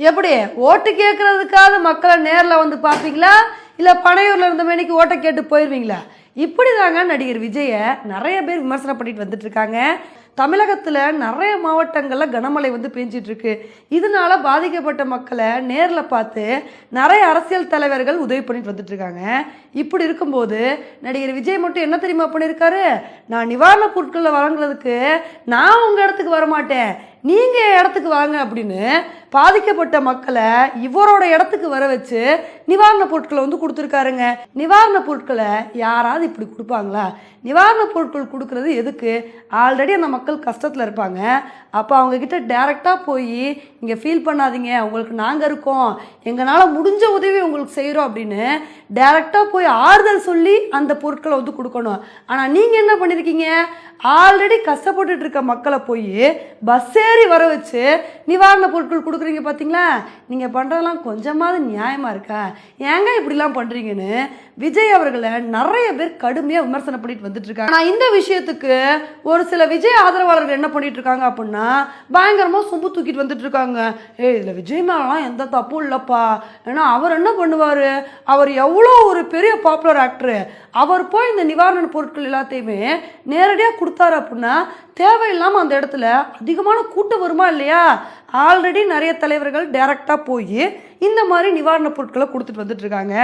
எப்படி ஓட்டு கேட்கறதுக்காக மக்களை நேரில் வந்து பார்ப்பீங்களா, இல்லை பனையூரில் இருந்த மேனிக்கு ஓட்டை கேட்டு போயிடுவீங்களா? இப்படி தாங்க நடிகர் விஜயை நிறைய பேர் விமர்சனம் பண்ணிட்டு வந்துட்டு இருக்காங்க. தமிழகத்தில் நிறைய மாவட்டங்களில் கனமழை வந்து பெஞ்சிட்டு இருக்கு. இதனால பாதிக்கப்பட்ட மக்களை நேரில் பார்த்து நிறைய அரசியல் தலைவர்கள் உதவி பண்ணிட்டு வந்துட்டு இருக்காங்க. இப்படி இருக்கும்போது நடிகர் விஜய் மட்டும் என்ன தெரியுமா பண்ணியிருக்காரு, நான் நிவாரணப் பொருட்களை வழங்குறதுக்கு நான் உங்கள் இடத்துக்கு வரமாட்டேன், நீங்கள் இடத்துக்கு வாங்க அப்படின்னு பாதிக்கப்பட்ட மக்களை இவரோட இடத்துக்கு வர வச்சு நிவாரணப் பொருட்களை வந்து கொடுத்துருக்காருங்க. நிவாரணப் பொருட்களை யாராவது இப்படி கொடுப்பாங்களா? நிவாரணப் பொருட்கள் கொடுக்கறது எதுக்கு? ஆல்ரெடி அந்த மக்கள் கஷ்டத்தில் இருப்பாங்க. அப்போ அவங்கக்கிட்ட டைரெக்டாக போய் இங்கே ஃபீல் பண்ணாதீங்க, உங்களுக்கு நாங்கள் இருக்கோம், எங்களால் முடிஞ்ச உதவி உங்களுக்கு செய்கிறோம் அப்படின்னு டைரெக்டாக போய் ஆறுதல் சொல்லி அந்த பொருட்களை வந்து கொடுக்கணும். ஆனால் நீங்கள் என்ன பண்ணியிருக்கீங்க, ஆல்ரெடி கஷ்டப்பட்டுட்டு இருக்க மக்களை போய் பஸ் ஏறி வர வச்சு நிவாரண பொருட்கள் கொடுக்குறீங்க. பார்த்தீங்களா, நீங்கள் பண்ணுறதெல்லாம் கொஞ்சமாவது நியாயமாக இருக்கா? ஏங்க இப்படிலாம் பண்ணுறீங்கன்னு விஜய் அவர்களை நிறைய பேர் கடுமையாக விமர்சனம் பண்ணிட்டு வந்துட்டு இருக்காங்க. ஆனால் இந்த விஷயத்துக்கு ஒரு சில விஜய் ஆதரவாளர்கள் என்ன பண்ணிட்டு இருக்காங்க அப்படின்னா, பயங்கரமாக சொம்பு தூக்கிட்டு வந்துட்டு இருக்காங்க. இதில் விஜய் மேலாம் எந்த தப்பும் இல்லைப்பா, ஏன்னா அவர் என்ன பண்ணுவார், அவர் எவ்வளோ ஒரு பெரிய பாப்புலர் ஆக்டரு, அவர் போய் இந்த நிவாரண பொருட்கள் எல்லாத்தையுமே நேரடியாக கொடுத்தாரு அப்படின்னா தேவையில்லாமல் அந்த இடத்துல அதிகமான கூட்டம் வருமா இல்லையா? ஆல்ரெடி நிறைய தலைவர்கள் டைரெக்டாக போய் இந்த மாதிரி நிவாரணப் பொருட்களை கொடுத்துட்டு வந்துட்டு இருக்காங்க.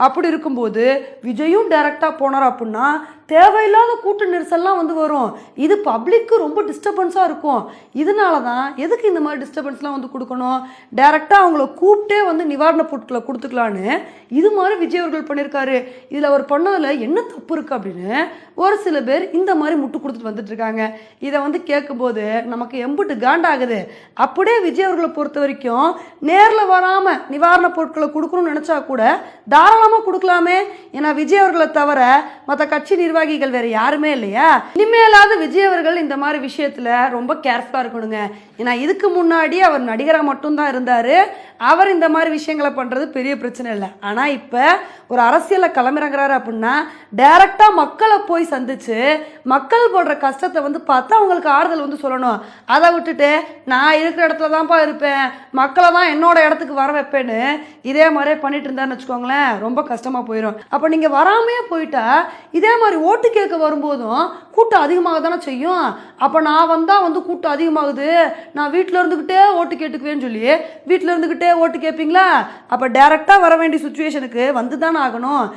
அப்படி இருக்கும்போது விஜயும் டைரெக்டாக போனார் அப்படின்னா தேவையில்லாத கூட்ட நெரிசல்லாம் வந்து வரும். இது பப்ளிக்கு ரொம்ப டிஸ்டர்பன்ஸாக இருக்கும். இதனால தான் எதுக்கு இந்த மாதிரி டிஸ்டர்பன்ஸ்லாம் வந்து கொடுக்கணும், டைரெக்டாக அவங்கள கூப்பிட்டே வந்து நிவாரணப் பொருட்களை கொடுத்துக்கலான்னு இது மாதிரி விஜய் அவர்கள் பண்ணியிருக்காரு. இதில் அவர் பண்ணதில் என்ன தப்பு இருக்குது அப்படின்னு ஒரு சில பேர் இந்த மாதிரி முட்டு கொடுத்துட்டு வந்துட்டு இருக்காங்க. இதை வந்து கேட்கும்போது நமக்கு எம்புட்டு காண்டாகுது. அப்படியே விஜய் அவர்களை பொறுத்த வரைக்கும் நேரில் வராமல் நிவாரணப் பொருட்களை கொடுக்கணும்னு நினச்சா கூட தாராளமாக கொடுக்கலாமே. ஏன்னா விஜய் அவர்களை தவிர மற்ற கட்சி நிர்வாகிகள் வேறு யாருமே இல்லையா? இனிமேலாவது விஜய் அவர்கள் இந்த மாதிரி விஷயத்தில் ரொம்ப கேர்ஃபுல்லாக இருக்கணுங்க. ஏன்னா இதுக்கு முன்னாடி அவர் நடிகராக மட்டும்தான் இருந்தார். அவர் இந்த மாதிரி விஷயங்களை பண்ணுறது பெரிய பிரச்சனை இல்லை. ஆனால் இப்போ ஒரு அரசியலில் கிளம்புறாங்கிறாரு அப்படின்னா டைரெக்டாக மக்களை போய் சந்தித்து மக்கள் போடுற கஷ்டத்தை வந்து பார்த்து அவங்களுக்கு ஆறுதல் வந்து சொல்லணும். அதை விட்டுட்டு நான் இருக்கிற இடத்துல தான்ப்பா இருப்பேன், மக்களை தான் என்னோட இடத்துக்கு வர வைப்பேன்னு இதே மாதிரியே பண்ணிட்டு இருந்தாருன்னு வச்சுக்கோங்களேன், ரொம்ப கஷ்டமாக போயிடும். அப்போ நீங்கள் வராமையே போயிட்டா இதே மாதிரி ஓட்டு கேட்க வரும்போதும் கூட்டம் அதிகமாக தானே செய்யும். அப்போ நான் வந்தால் வந்து கூட்டம் அதிகமாகுது, நான் வீட்டில் இருந்துக்கிட்டே ஓட்டு கேட்டுக்குவேன்னு சொல்லி வீட்டில் இருந்துக்கிட்டே ஓட்டு கேட்பீங்களா? அப்போ டைரெக்டாக வர வேண்டிய சுச்சுவேஷனுக்கு வந்து தானே ஆகணும்.